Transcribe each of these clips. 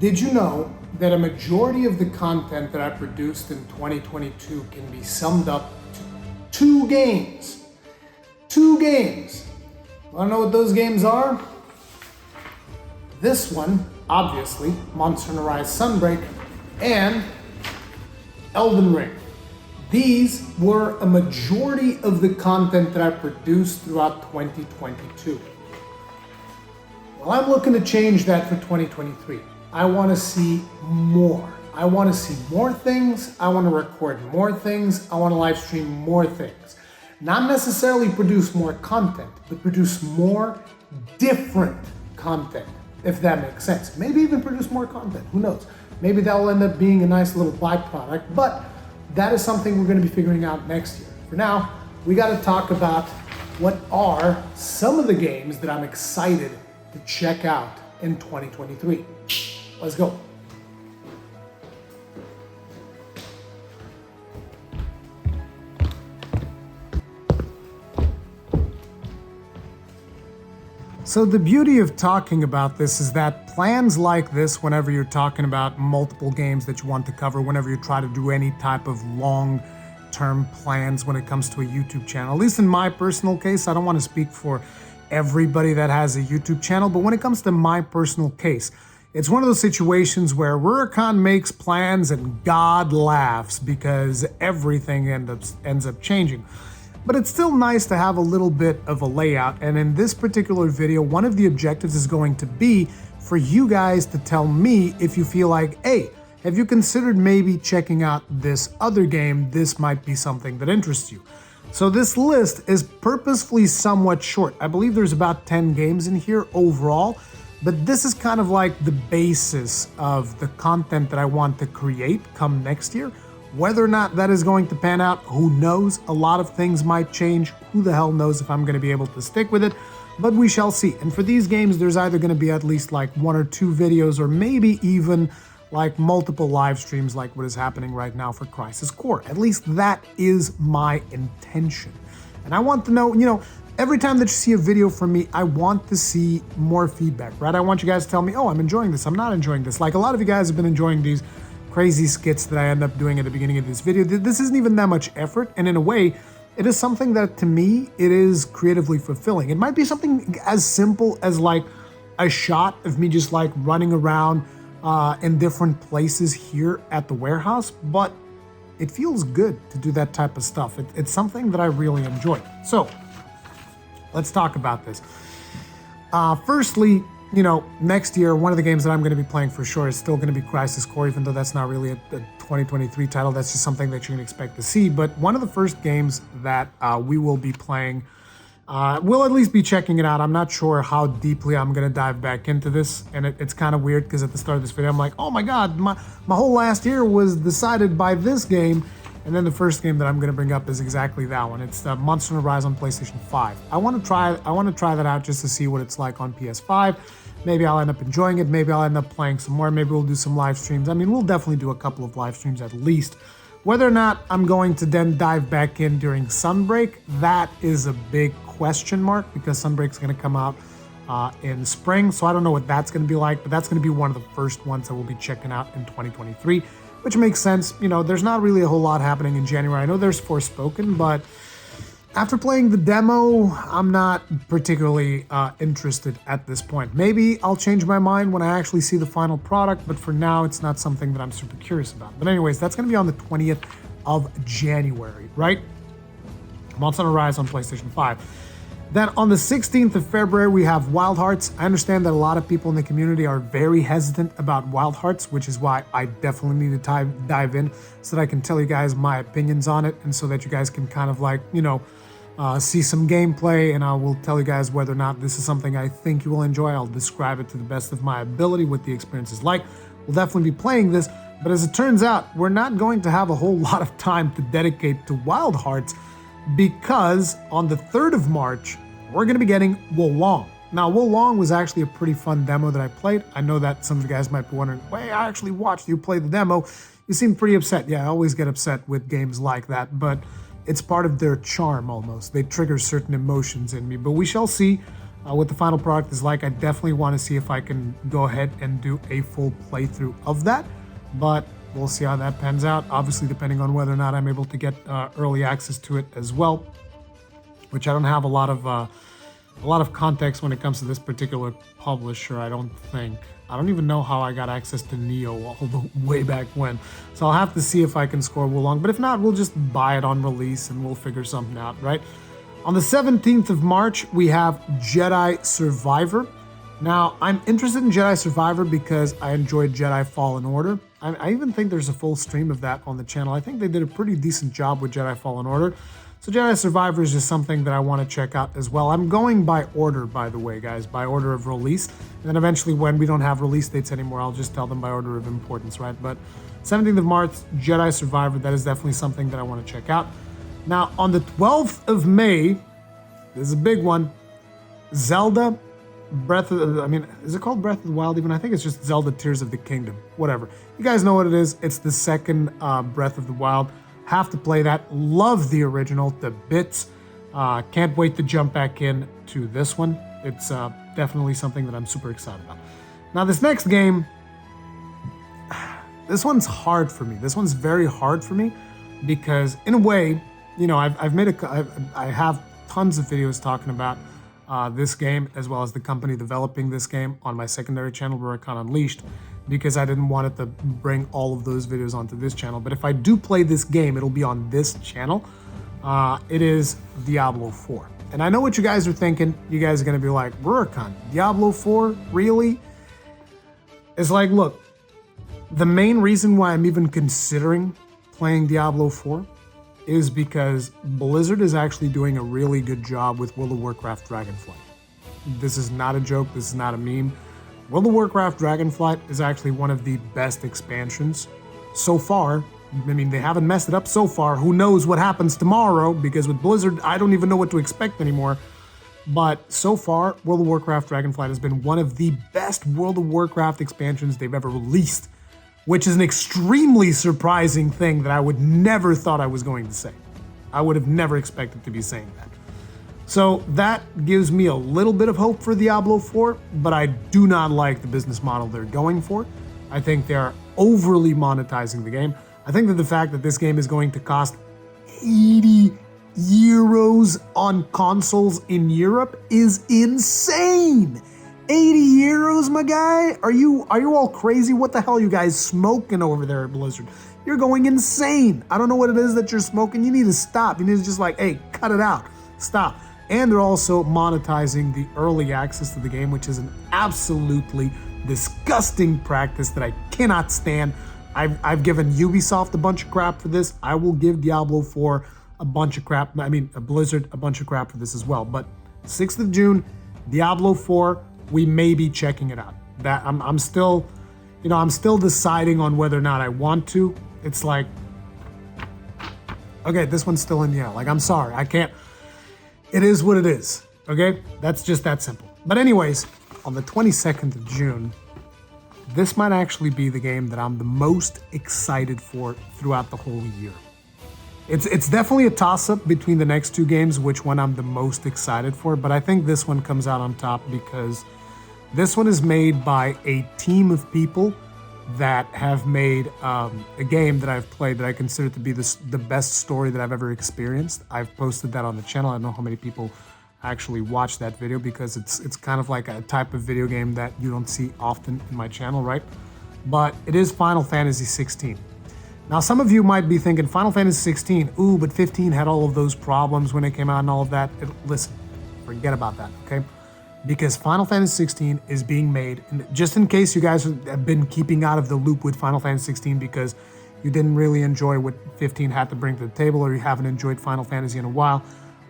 Did you know that a majority of the content that I produced in 2022 can be summed up to two games? Two games. Wanna know what those games are? This one, obviously, Monster Hunter Rise Sunbreak, and Elden Ring. These were a majority of the content that I produced throughout 2022. Well, I'm looking to change that for 2023. I want to see more. I want to see more things. I want to record more things. I want to live stream more things. Not necessarily produce more content, but produce more different content, if that makes sense. Maybe even produce more content. Who knows? Maybe that will end up being a nice little byproduct, but that is something we're going to be figuring out next year. For now, we got to talk about what are some of the games that I'm excited to check out in 2023. Let's go. So the beauty of talking about this is that plans like this, whenever you're talking about multiple games that you want to cover, whenever you try to do any type of long-term plans when it comes to a YouTube channel, at least in my personal case, I don't want to speak for everybody that has a YouTube channel, but when it comes to my personal case, it's one of those situations where Rurikhan makes plans and God laughs because everything ends up changing. But it's still nice to have a little bit of a layout, and in this particular video, one of the objectives is going to be for you guys to tell me if you feel like, hey, have you considered maybe checking out this other game? This might be something that interests you. So this list is purposefully somewhat short. I believe there's about 10 games in here overall, but this is kind of like the basis of the content that I want to create come next year. Whether or not that is going to pan out, who knows? A lot of things might change. Who the hell knows if I'm going to be able to stick with it? But we shall see. And for these games, there's either going to be at least like 1 or 2 videos, or maybe even like multiple live streams like what is happening right now for Crisis Core. At least that is my intention. And I want to know, every time that you see a video from me, I want to see more feedback, right? I want you guys to tell me, oh, I'm enjoying this, I'm not enjoying this. Like a lot of you guys have been enjoying these crazy skits that I end up doing at the beginning of this video. This isn't even that much effort, and in a way, it is something that to me, it is creatively fulfilling. It might be something as simple as like a shot of me just like running around in different places here at the warehouse, but it feels good to do that type of stuff. It's something that I really enjoy. So let's talk about this. Firstly, next year, one of the games that I'm going to be playing for sure is still going to be Crisis Core, even though that's not really a 2023 title. That's just something that you can expect to see. But one of the first games that we will be playing, we'll at least be checking it out. I'm not sure how deeply I'm going to dive back into this. And it's kind of weird because at the start of this video, I'm like, oh my God, my whole last year was decided by this game. And then the first game that I'm going to bring up is exactly that one. It's Monster Hunter Rise on PlayStation 5. I want to try that out just to see what it's like on PS5. Maybe I'll end up enjoying it. Maybe I'll end up playing some more. Maybe we'll do some live streams. I mean, we'll definitely do a couple of live streams at least. Whether or not I'm going to then dive back in during Sunbreak, that is a big question mark because Sunbreak's going to come out in spring. So I don't know what that's going to be like, but that's going to be one of the first ones that we'll be checking out in 2023, which makes sense. There's not really a whole lot happening in January. I know there's Forspoken, but after playing the demo, I'm not particularly interested at this point. Maybe I'll change my mind when I actually see the final product, but for now, it's not something that I'm super curious about. But anyways, that's going to be on the 20th of January, right? Monster Hunter Rise on PlayStation 5. Then on the 16th of February, we have Wild Hearts. I understand that a lot of people in the community are very hesitant about Wild Hearts, which is why I definitely need to dive in so that I can tell you guys my opinions on it and so that you guys can kind of like, see some gameplay, and I will tell you guys whether or not this is something I think you will enjoy. I'll describe it to the best of my ability, what the experience is like. We'll definitely be playing this, but as it turns out, we're not going to have a whole lot of time to dedicate to Wild Hearts because on the 3rd of March, we're going to be getting Wolong. Now, Wolong was actually a pretty fun demo that I played. I know that some of you guys might be wondering, wait, I actually watched you play the demo. You seem pretty upset. Yeah, I always get upset with games like that, but it's part of their charm almost. They trigger certain emotions in me, but we shall see. what the final product is like. I definitely want to see if I can go ahead and do a full playthrough of that, but we'll see how that pans out. Obviously, depending on whether or not I'm able to get early access to it as well, which I don't have a lot of context when it comes to this particular publisher. I don't think. I don't even know how I got access to Neo all the way back when. So I'll have to see if I can score Wulong. But if not, we'll just buy it on release and we'll figure something out, right? On the 17th of March, we have Jedi Survivor. Now, I'm interested in Jedi Survivor because I enjoyed Jedi Fallen Order. I even think there's a full stream of that on the channel. I think they did a pretty decent job with Jedi Fallen Order. So Jedi Survivor is just something that I want to check out as well. I'm going by order, by the way, guys, by order of release. And then eventually when we don't have release dates anymore, I'll just tell them by order of importance, right? But 17th of March, Jedi Survivor, that is definitely something that I want to check out. Now, on the 12th of May, this is a big one, Zelda is it called Breath of the Wild even? I think it's just Zelda Tears of the Kingdom, whatever. You guys know what it is. It's the second Breath of the Wild. Have to play that. Love the original to bits. Can't wait to jump back in to this one. It's definitely something that I'm super excited about. Now, this next game, this one's hard for me. This one's very hard for me because, in a way, you know, I have tons of videos talking about this game as well as the company developing this game on my secondary channel, Rurikhan Unleashed, because I didn't want it to bring all of those videos onto this channel. But if I do play this game, it'll be on this channel. It is Diablo 4. And I know what you guys are thinking. You guys are going to be like, Rurikhan, Diablo 4? Really? It's like, look, the main reason why I'm even considering playing Diablo 4 is because Blizzard is actually doing a really good job with World of Warcraft Dragonflight. This is not a joke. This is not a meme. World of Warcraft Dragonflight is actually one of the best expansions so far. I mean, they haven't messed it up so far. Who knows what happens tomorrow? Because with Blizzard, I don't even know what to expect anymore. But so far, World of Warcraft Dragonflight has been one of the best World of Warcraft expansions they've ever released, which is an extremely surprising thing that I would never thought I was going to say. I would have never expected to be saying that. So that gives me a little bit of hope for Diablo 4, but I do not like the business model they're going for. I think they're overly monetizing the game. I think that the fact that this game is going to cost 80 euros on consoles in Europe is insane. 80 euros, my guy? Are you all crazy? What the hell are you guys smoking over there at Blizzard? You're going insane. I don't know what it is that you're smoking. You need to stop. You need to just like, hey, cut it out. Stop. And they're also monetizing the early access to the game, which is an absolutely disgusting practice that I cannot stand. I've given Ubisoft a bunch of crap for this. I will give Diablo 4 a bunch of crap. I mean, Blizzard a bunch of crap for this as well. But 6th of June, Diablo 4, we may be checking it out. That I'm still deciding on whether or not I want to. It's like, okay, this one's still in the air. Like, I'm sorry, I can't. It is what it is, okay? That's just that simple. But anyways, on the 22nd of June, this might actually be the game that I'm the most excited for throughout the whole year. It's definitely a toss-up between the next two games, which one I'm the most excited for, but I think this one comes out on top because this one is made by a team of people that have made a game that I've played that I consider to be the best story that I've ever experienced. I've posted that on the channel. I don't know how many people actually watch that video because it's kind of like a type of video game that you don't see often in my channel, right? But it is Final Fantasy XVI. Now, some of you might be thinking, Final Fantasy XVI, ooh, but 15 had all of those problems when it came out and all of that. Listen, forget about that, okay? Because Final Fantasy XVI is being made, and just in case you guys have been keeping out of the loop with Final Fantasy XVI because you didn't really enjoy what 15 had to bring to the table or you haven't enjoyed Final Fantasy in a while,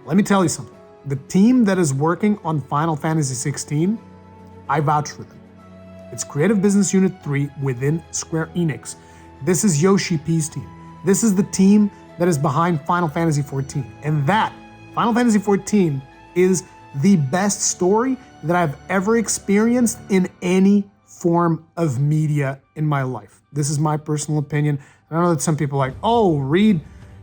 let me tell you something. The team that is working on Final Fantasy XVI, I vouch for them. It's Creative Business Unit 3 within Square Enix. This is Yoshi P's team. This is the team that is behind Final Fantasy XIV. And that, Final Fantasy XIV, is the best story that I've ever experienced in any form of media in my life. This is my personal opinion. And I know that some people are like, oh, read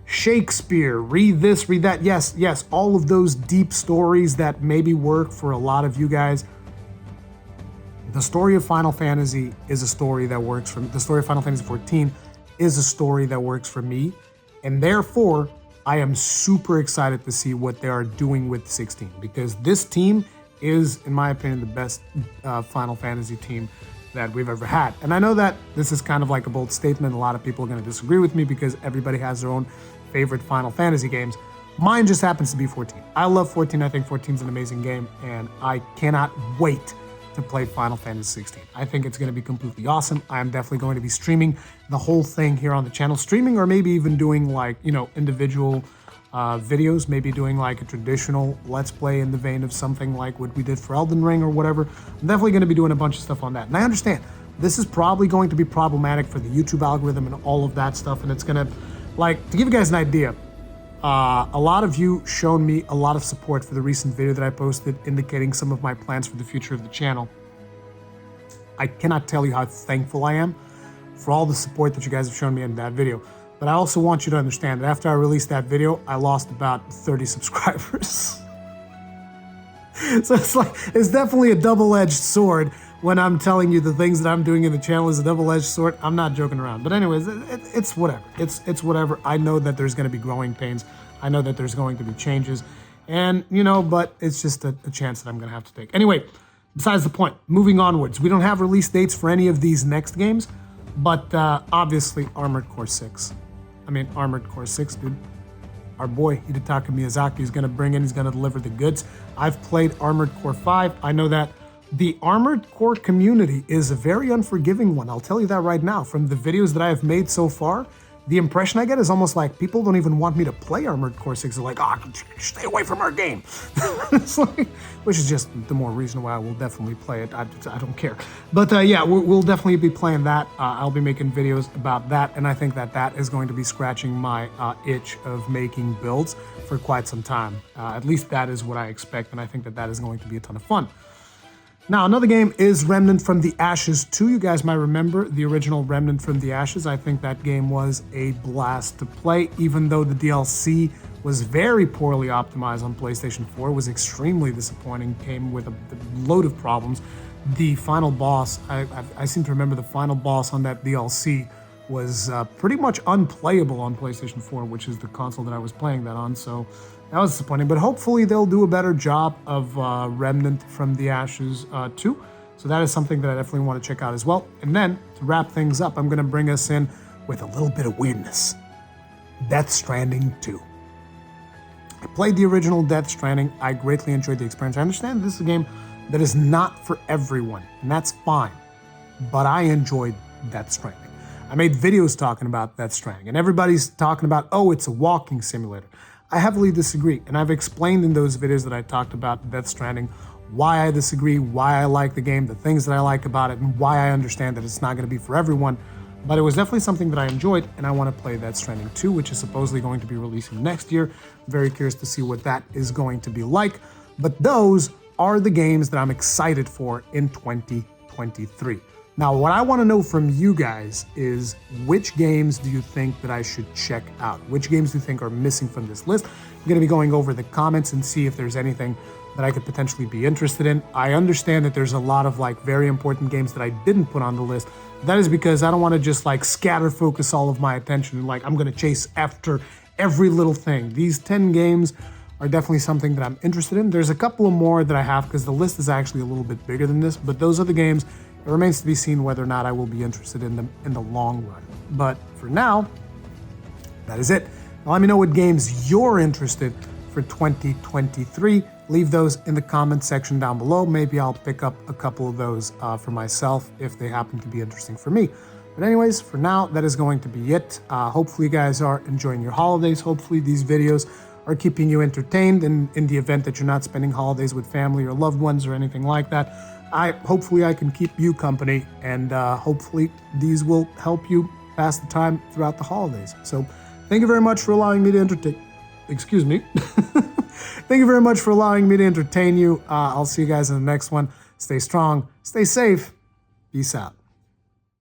Shakespeare, read this, read that. Yes, all of those deep stories that maybe work for a lot of you guys. The story of Final Fantasy is a story that works for me. The story of Final Fantasy XIV is a story that works for me. And therefore, I am super excited to see what they are doing with 16, because this team is, in my opinion, the best Final Fantasy team that we've ever had. And I know that this is kind of like a bold statement. A lot of people are going to disagree with me because everybody has their own favorite Final Fantasy games. Mine just happens to be 14. I love 14. I think 14 is an amazing game, and I cannot wait to play Final Fantasy 16. I think it's going to be completely awesome. I am definitely going to be streaming the whole thing here on the channel, streaming or maybe even doing like, individual videos, maybe doing like a traditional Let's Play in the vein of something like what we did for Elden Ring or whatever. I'm definitely going to be doing a bunch of stuff on that. And I understand this is probably going to be problematic for the YouTube algorithm and all of that stuff. And it's going to, like, to give you guys an idea, a lot of you shown me a lot of support for the recent video that I posted indicating some of my plans for the future of the channel. I cannot tell you how thankful I am for all the support that you guys have shown me in that video. But I also want you to understand that after I released that video, I lost about 30 subscribers. So it's definitely a double-edged sword when I'm telling you the things that I'm doing in the channel is a double-edged sword. I'm not joking around. But anyways, it's whatever. It's whatever. I know that there's going to be growing pains. I know that there's going to be changes. And, but it's just a chance that I'm going to have to take. Anyway, besides the point, moving onwards. We don't have release dates for any of these next games, but obviously Armored Core 6. Armored Core 6, dude. Our boy Hidetaka Miyazaki is going to bring in, he's going to deliver the goods. I've played Armored Core 5. I know that the Armored Core community is a very unforgiving one. I'll tell you that right now. From the videos that I have made so far, the impression I get is almost like people don't even want me to play Armored Core 6. They're like, stay away from our game. It's like, which is just the more reason why I will definitely play it. I don't care. But yeah, we'll definitely be playing that. I'll be making videos about that. And I think that is going to be scratching my itch of making builds for quite some time. At least that is what I expect. And I think that is going to be a ton of fun. Now, another game is Remnant from the Ashes 2. You guys might remember the original Remnant from the Ashes. I think that game was a blast to play, even though the DLC was very poorly optimized on PlayStation 4. It was extremely disappointing, came with a load of problems. The final boss, I seem to remember the final boss on that DLC was pretty much unplayable on PlayStation 4, which is the console that I was playing that on, so that was disappointing. But hopefully they'll do a better job of Remnant from the Ashes 2. So that is something that I definitely want to check out as well. And then, to wrap things up, I'm going to bring us in with a little bit of weirdness. Death Stranding 2. I played the original Death Stranding. I greatly enjoyed the experience. I understand this is a game that is not for everyone, and that's fine. But I enjoyed Death Stranding. I made videos talking about Death Stranding, and everybody's talking about, oh, it's a walking simulator. I heavily disagree, and I've explained in those videos that I talked about Death Stranding why I disagree, why I like the game, the things that I like about it, and why I understand that it's not going to be for everyone. But it was definitely something that I enjoyed, and I want to play Death Stranding 2, which is supposedly going to be releasing next year. I'm very curious to see what that is going to be like. But those are the games that I'm excited for in 2023. Now, what I want to know from you guys is, which games do you think that I should check out? Which games do you think are missing from this list? I'm going to be going over the comments and see if there's anything that I could potentially be interested in. I understand that there's a lot of very important games that I didn't put on the list. That is because I don't want to just scatter focus all of my attention and I'm going to chase after every little thing. These 10 games are definitely something that I'm interested in. There's a couple of more that I have because the list is actually a little bit bigger than this, but those are the games. It remains to be seen whether or not I will be interested in them in the long run. But for now, that is it. Now let me know what games you're interested for 2023. Leave those in the comment section down below. Maybe I'll pick up a couple of those for myself if they happen to be interesting for me. But anyways, for now, that is going to be it. Hopefully you guys are enjoying your holidays. Hopefully these videos are keeping you entertained in the event that you're not spending holidays with family or loved ones or anything like that. Hopefully I can keep you company, and hopefully these will help you pass the time throughout the holidays. So thank you very much for allowing me to entertain. Excuse me. Thank you very much for allowing me to entertain you. I'll see you guys in the next one. Stay strong, stay safe. Peace out.